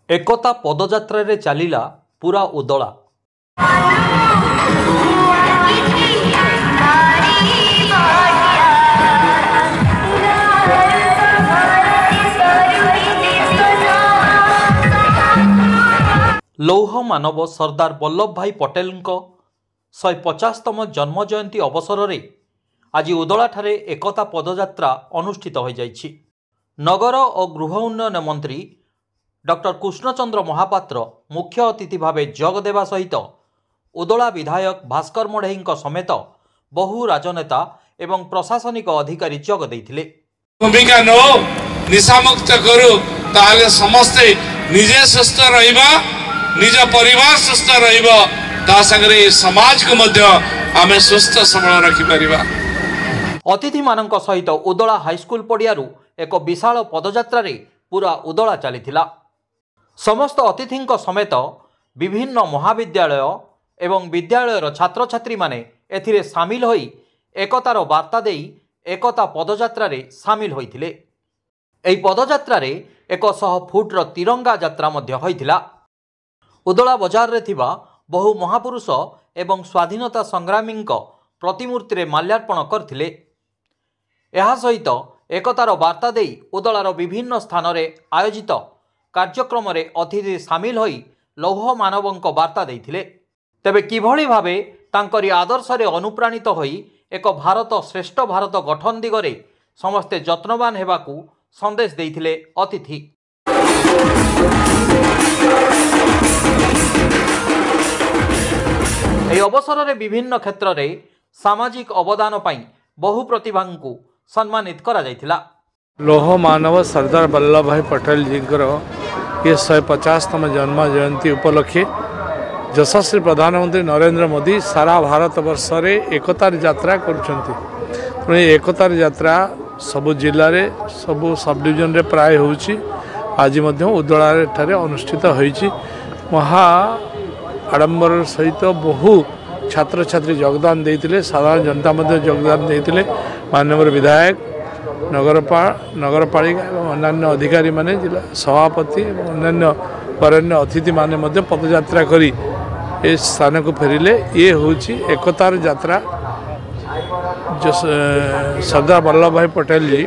एकता पदयात्रा रे चलिला पूरा उदला। लौह मानव सरदार वल्लभ भाई पटेल 150तम जन्म जयंती अवसर में आज उदला ठारे एकता पदयात्रा अनुष्ठित हो जाइछि। नगर और गृह उन्नयन मंत्री डॉक्टर कृष्णचंद्र महापात्र मुख्य अतिथि भावे जोग देवा सहित उदला विधायक भास्कर मढ़ई समेत बहु राजनेता एवं प्रशासनिक अधिकारी जोग देइथिले। भूमिका नो निशामुक्त करू ताले समस्ते निजे सुस्थ रहिबा, निज परिवार सुस्थ रहिबा, ता संगरे समाज को मध्य आमे सुस्थ सबल रखि परिबा। अतिथि मानक सहित उदला हाईस्कूल पड़ियारू एक विशाल पदयात्रा रे पूरा उदला चलीथिला। समस्त अतिथि समेत विभिन्न महाविद्यालय एवं विद्यालयर छात्र छात्री माने एथिरे सामिल होई एकतार वार्ता देई एकता पदयात्रा रे सामिल होइथिले। एई पदयात्रा रे 100 फुटर तिरंगा यात्रा मध्य होइथिला। उदला बजार रे थिबा बहु महापुरुष एवं स्वाधीनता संग्रामी प्रतिमूर्ति रे माल्यार्पण करथिले। एहा सहित एकतार वार्ता देई उदलार विभिन्न स्थान रे आयोजित कार्यक्रम रे अतिथि सामिल होई लौह मानवंक वार्ता देइथिले। तेबे किभଳି भावे तांकरी आदर्श रे अनुप्राणित होई एक भारत श्रेष्ठ भारत गठन दिगरे समस्ते यत्नवान हेबाकू संदेश देइथिले अतिथि। एई अवसर रे विभिन्न क्षेत्र रे सामाजिक अवदान पाई बहु प्रतिभांकु सम्मानित करा जाइथिला। लौह मानव सरदार वल्लभ भाई पटेल जी ये 150तम जन्म जयंती उपलक्षे यशस्वी प्रधानमंत्री नरेंद्र मोदी सारा भारत वर्ष रे एकतार यात्रा कर एकतार यात्रा सबु जिले रे सबु सब डिविजन रे प्राय होउची। आज मध्य उदला ठारे अनुष्ठित होइची। महा आडंबर सहित बहु छात्र छात्री योगदान देइतिले, साधारण जनता मध्य योगदान देइतिले। माननीय विधायक नगरपालिका और अन्य अधिकारी माने जिला सभापति और अन्य वरेण्य अतिथि माने मध्य पदयात्रा करी इस स्थान को फेरिले। ये होची एकतार यात्रा जो सरदार वल्लभ भाई पटेल जी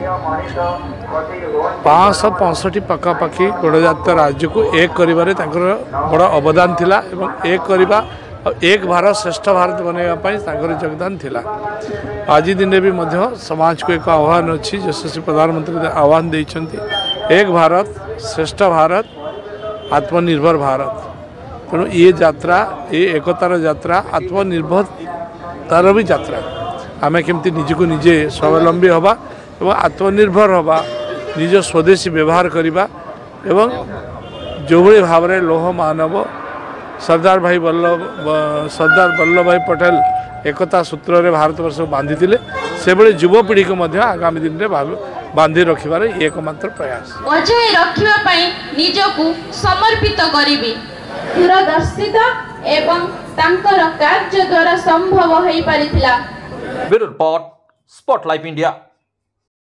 565 पखापाखि गणतंत्र राज्य को एक करिबारे बड़ा अवदान थिला एवं एक करिबा एक भारत श्रेष्ठ भारत बनवाई योगदान थिला। आज दिन भी मध्य समाज को एक आह्वान अच्छी यशस्वी प्रधानमंत्री आह्वान देइछंती एक भारत श्रेष्ठ भारत आत्मनिर्भर भारत। तेणु ये यात्रा ये एकतार यात्रा आत्मनिर्भरतार भी यात्रा। आमे केमती निजको निजे स्वावलंबी हवा एवं आत्मनिर्भर हवा, निज स्वदेशी व्यवहार करिबा एवं जो भली भाव रे लौह मानव सरदार वल्लभ भाई पटेल एकता सूत्र रे भारतवर्ष को बांधी से बड़े युवपीढ़ी को मध्य आगामी दिन में बांधी रखिबार एकमात्र प्रयास बजाय रखिबा पई निजको समर्पित करिबी। दूरदर्शिता एवं तांकर कार्य द्वारा संभव होई परिथिला। Bureau report, spotlight India.